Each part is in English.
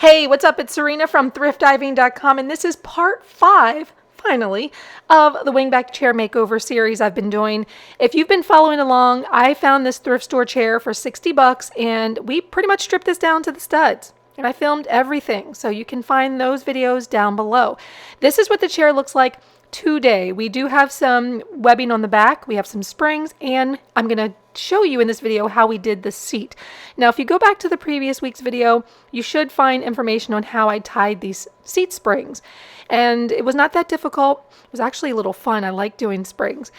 Hey, what's up? It's Serena from thriftdiving.com, and this is part 5, finally, of the Wingback chair makeover series I've been doing. If you've been following along, I found this thrift store chair for 60 bucks, and we pretty much stripped this down to the studs. And I filmed everything, so you can find those videos down below. This is what the chair looks like today. We do have some webbing on the back, we have some springs, and I'm going to show you in this video how we did the seat. Now, if you go back to the previous week's video, you should find information on how I tied these seat springs. And it was not that difficult. It was actually a little fun. I like doing springs.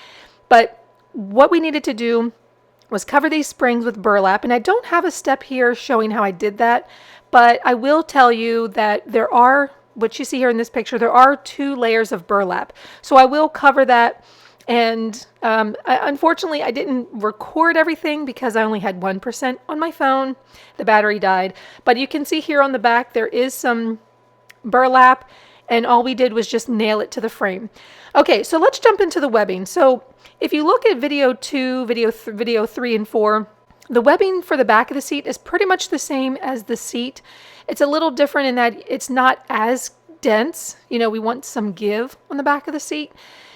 But what we needed to do was cover these springs with burlap. And I don't have a step here showing how I did that, but I will tell you that there are, what you see here in this picture, there are 2 layers of burlap. So I will cover that. And unfortunately, I didn't record everything because I only had 1% on my phone. The battery died. But you can see here on the back, there is some burlap, and all we did was just nail it to the frame. Okay, so let's jump into the webbing. So if you look at video 2, video 3, and 4, the webbing for the back of the seat is pretty much the same as the seat. It's a little different in that it's not as dense. You know, we want some give on the back of the seat.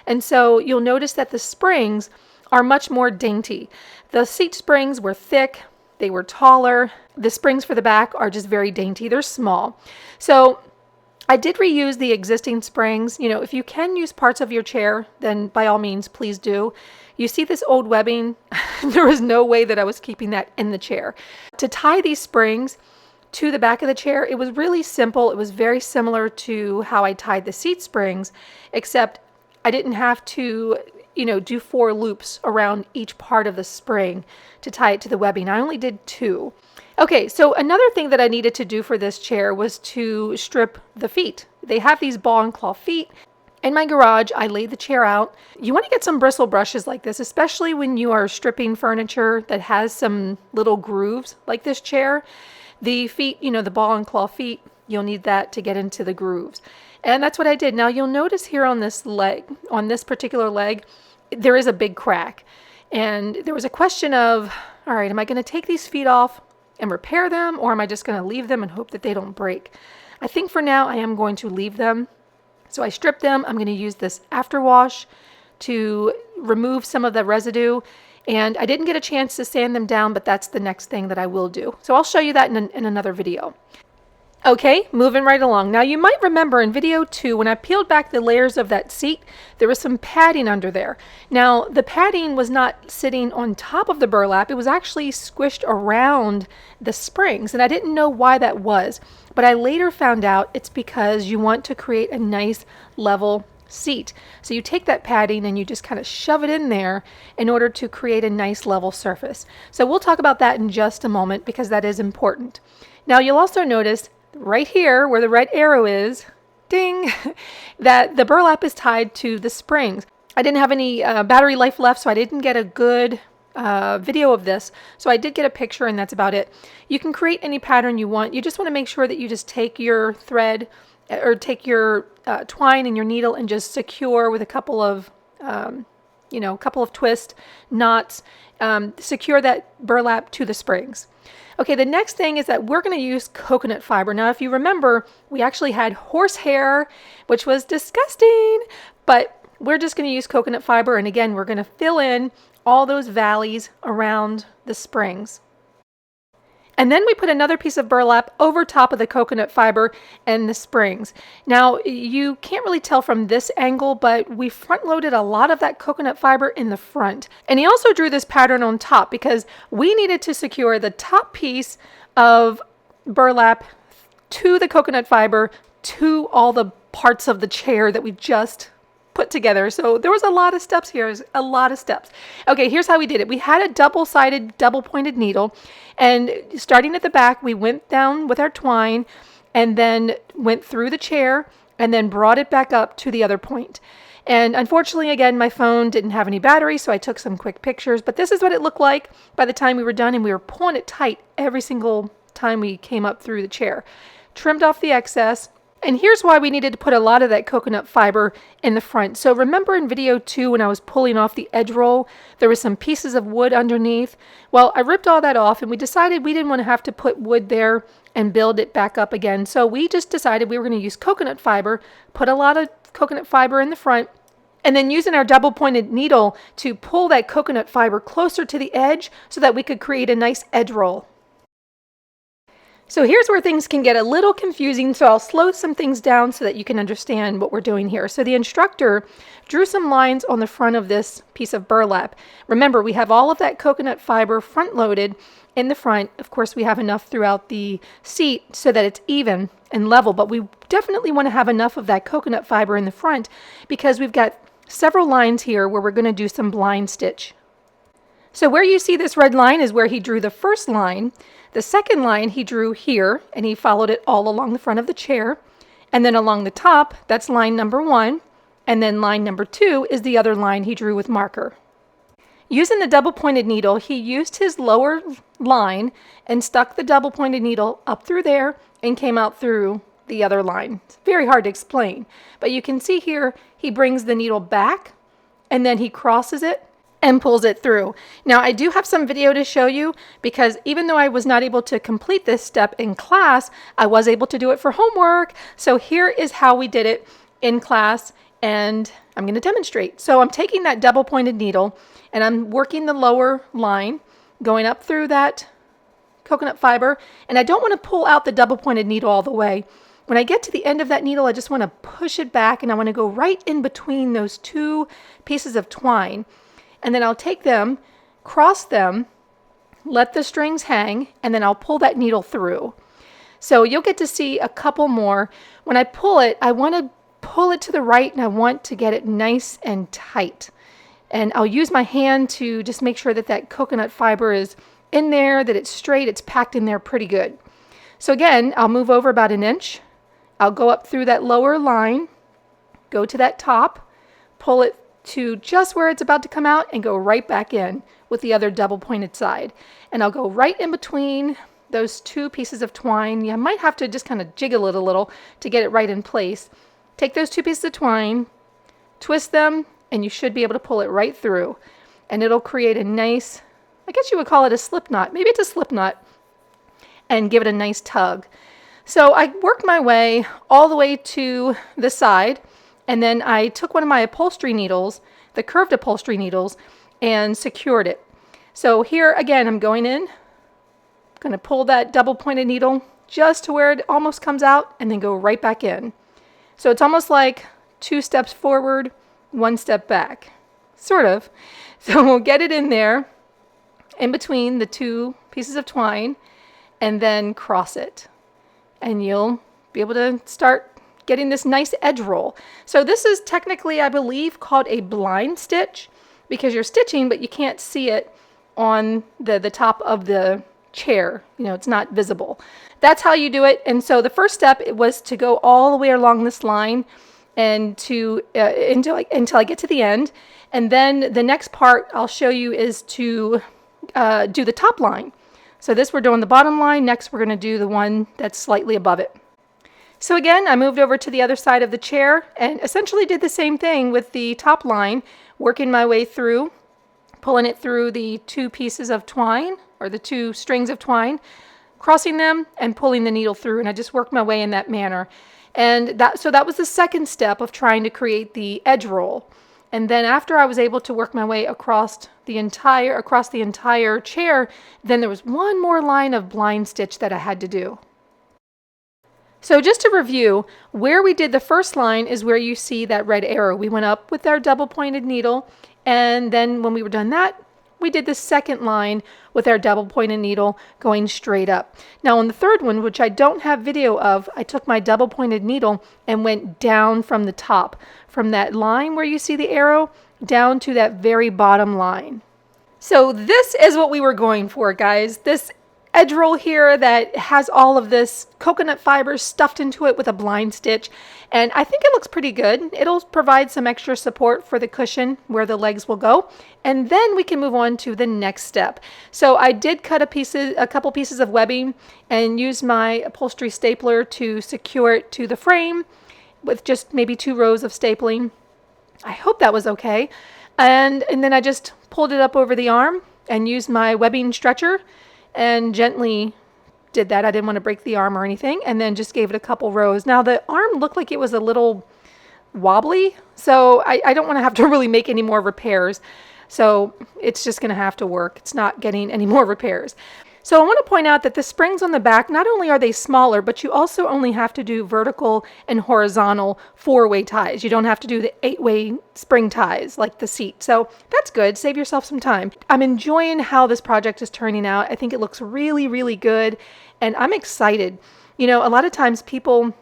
And so you'll notice that the springs are much more dainty. The seat springs were thick, they were taller. The springs for the back are just very dainty, they're small. So I did reuse the existing springs. You know, if you can use parts of your chair, then by all means, please do. You see this old webbing? There was no way that I was keeping that in the chair. To tie these springs to the back of the chair, it was really simple. It was very similar to how I tied the seat springs, except I didn't have to, do 4 loops around each part of the spring to tie it to the webbing. I only did 2. Okay, so another thing that I needed to do for this chair was to strip the feet. They have these ball and claw feet. In my garage, I laid the chair out. You want to get some bristle brushes like this, especially when you are stripping furniture that has some little grooves like this chair. The feet, the ball and claw feet, you'll need that to get into the grooves. And that's what I did. Now you'll notice here on this leg, on this particular leg, there is a big crack. And there was a question of, all right, am I going to take these feet off and repair them, or am I just going to leave them and hope that they don't break? I think for now I am going to leave them. So I stripped them. I'm going to use this after wash to remove some of the residue. And I didn't get a chance to sand them down, but that's the next thing that I will do. So I'll show you that in another video. Okay, moving right along. Now you might remember in video 2, when I peeled back the layers of that seat, there was some padding under there. Now the padding was not sitting on top of the burlap, it was actually squished around the springs, and I didn't know why that was. But I later found out it's because you want to create a nice level seat. So you take that padding and you just kind of shove it in there in order to create a nice level surface. So we'll talk about that in just a moment because that is important. Now you'll also notice right here where the red arrow is, ding, that the burlap is tied to the springs. I didn't have any battery life left, so I didn't get a good video of this. So I did get a picture, and that's about it. You can create any pattern you want. You just want to make sure that you just take your thread or take your twine and your needle and just secure with a couple of twist knots, secure that burlap to the springs. Okay, the next thing is that we're going to use coconut fiber. Now, if you remember, we actually had horsehair, which was disgusting, but we're just going to use coconut fiber. And again, we're going to fill in all those valleys around the springs. And then we put another piece of burlap over top of the coconut fiber and the springs. Now, you can't really tell from this angle, but we front loaded a lot of that coconut fiber in the front. And he also drew this pattern on top because we needed to secure the top piece of burlap to the coconut fiber to all the parts of the chair that we just put together. So there was a lot of steps here, a lot of steps. Okay, here's how we did it. We had a double-sided, double-pointed needle, and starting at the back, we went down with our twine and then went through the chair and then brought it back up to the other point. And unfortunately, again, my phone didn't have any battery, so I took some quick pictures, but this is what it looked like by the time we were done, and we were pulling it tight every single time we came up through the chair. Trimmed off the excess. And here's why we needed to put a lot of that coconut fiber in the front. So remember in video 2 when I was pulling off the edge roll, there was some pieces of wood underneath. Well, I ripped all that off and we decided we didn't want to have to put wood there and build it back up again. So we just decided we were going to use coconut fiber, put a lot of coconut fiber in the front, and then using our double pointed needle to pull that coconut fiber closer to the edge so that we could create a nice edge roll. So here's where things can get a little confusing, so I'll slow some things down so that you can understand what we're doing here. So the instructor drew some lines on the front of this piece of burlap. Remember, we have all of that coconut fiber front loaded in the front. Of course, we have enough throughout the seat so that it's even and level, but we definitely want to have enough of that coconut fiber in the front because we've got several lines here where we're going to do some blind stitch. So where you see this red line is where he drew the first line. The second line he drew here, and he followed it all along the front of the chair. And then along the top, that's line number 1. And then line number 2 is the other line he drew with marker. Using the double pointed needle, he used his lower line and stuck the double pointed needle up through there and came out through the other line. It's very hard to explain, but you can see here he brings the needle back and then he crosses it and pulls it through. Now I do have some video to show you because even though I was not able to complete this step in class, I was able to do it for homework. So here is how we did it in class, and I'm going to demonstrate. So I'm taking that double pointed needle and I'm working the lower line, going up through that coconut fiber, and I don't want to pull out the double pointed needle all the way. When I get to the end of that needle, I just want to push it back and I want to go right in between those two pieces of twine. And then I'll take them, cross them, let the strings hang, and then I'll pull that needle through. So you'll get to see a couple more. When I pull it, I want to pull it to the right and I want to get it nice and tight. And I'll use my hand to just make sure that that coconut fiber is in there, that it's straight, it's packed in there pretty good. So again, I'll move over about an inch. I'll go up through that lower line, go to that top, pull it to just where it's about to come out and go right back in with the other double pointed side. And I'll go right in between those two pieces of twine. You might have to just kind of jiggle it a little to get it right in place. Take those two pieces of twine, twist them, and you should be able to pull it right through. And it'll create a nice, I guess you would call it a slip knot. Maybe it's a slip knot. And give it a nice tug. So I worked my way all the way to the side. And then I took one of my upholstery needles, the curved upholstery needles, and secured it. So here again, I'm going in, going to pull that double pointed needle just to where it almost comes out and then go right back in. So it's almost like 2 steps forward, 1 step back, sort of. So we'll get it in there in between the two pieces of twine and then cross it. And you'll be able to start getting this nice edge roll. So this is technically, I believe, called a blind stitch because you're stitching, but you can't see it on the top of the chair. You know, it's not visible. That's how you do it. And so the first step was to go all the way along this line and to until I get to the end. And then the next part I'll show you is to do the top line. So this we're doing the bottom line. Next we're going to do the one that's slightly above it. So again, I moved over to the other side of the chair and essentially did the same thing with the top line, working my way through, pulling it through the 2 pieces of twine or the 2 strings of twine, crossing them and pulling the needle through. And I just worked my way in that manner. And that was the second step of trying to create the edge roll. And then after I was able to work my way across the entire chair, then there was one more line of blind stitch that I had to do. So just to review, where we did the first line is where you see that red arrow. We went up with our double pointed needle, and then when we were done that, we did the second line with our double pointed needle going straight up. Now on the third one, which I don't have video of, I took my double pointed needle and went down from the top, from that line where you see the arrow, down to that very bottom line. So this is what we were going for, guys. This edge roll here that has all of this coconut fiber stuffed into it with a blind stitch, and I think it looks pretty good. It'll provide some extra support for the cushion where the legs will go, and then we can move on to the next step. So I did cut a couple pieces of webbing and use my upholstery stapler to secure it to the frame with just maybe 2 rows of stapling. I hope that was okay. And then I just pulled it up over the arm and used my webbing stretcher and gently did that. I didn't want to break the arm or anything, and then just gave it a couple rows. Now the arm looked like it was a little wobbly, so I don't want to have to really make any more repairs. So it's just going to have to work. It's not getting any more repairs. So I want to point out that the springs on the back, not only are they smaller, but you also only have to do vertical and horizontal 4-way ties. You don't have to do the 8-way spring ties like the seat. So that's good. Save yourself some time. I'm enjoying how this project is turning out. I think it looks really, really good, and I'm excited. You know, a lot of times people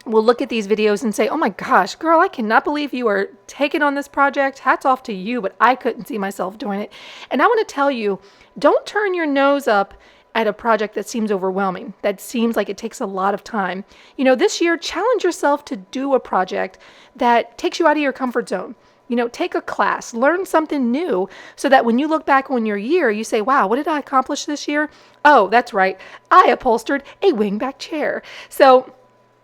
will look at these videos and say, oh my gosh, girl, I cannot believe you are taking on this project. Hats off to you, but I couldn't see myself doing it. And I want to tell you, don't turn your nose up at a project that seems overwhelming, that seems like it takes a lot of time. You know, this year, challenge yourself to do a project that takes you out of your comfort zone. You know, take a class, learn something new, so that when you look back on your year, you say, wow, what did I accomplish this year? Oh, that's right, I upholstered a wingback chair. So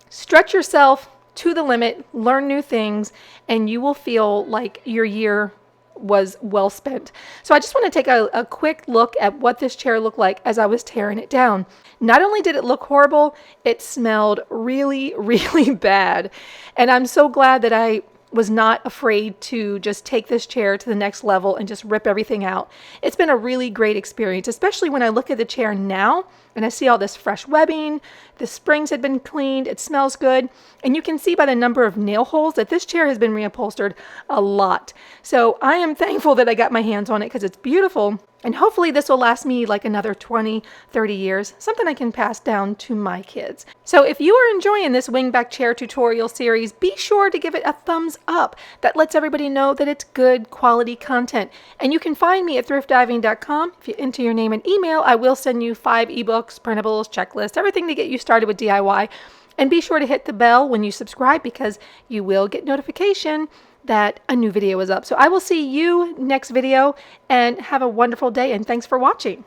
stretch yourself to the limit, learn new things, and you will feel like your year was well spent. So I just want to take a quick look at what this chair looked like as I was tearing it down. Not only did it look horrible, it smelled really, really bad. And I'm so glad that I was not afraid to just take this chair to the next level and just rip everything out. It's been a really great experience, especially when I look at the chair now and I see all this fresh webbing, the springs had been cleaned, it smells good, and you can see by the number of nail holes that this chair has been reupholstered a lot. So I am thankful that I got my hands on it because it's beautiful, and hopefully this will last me like another 20, 30 years, something I can pass down to my kids. So if you are enjoying this wingback chair tutorial series, be sure to give it a thumbs up. That lets everybody know that it's good quality content. And you can find me at thriftdiving.com. If you enter your name and email, I will send you 5 ebooks, printables, checklists, everything to get you started with DIY. And be sure to hit the bell when you subscribe because you will get notification that a new video is up. So I will see you next video, and have a wonderful day, and thanks for watching.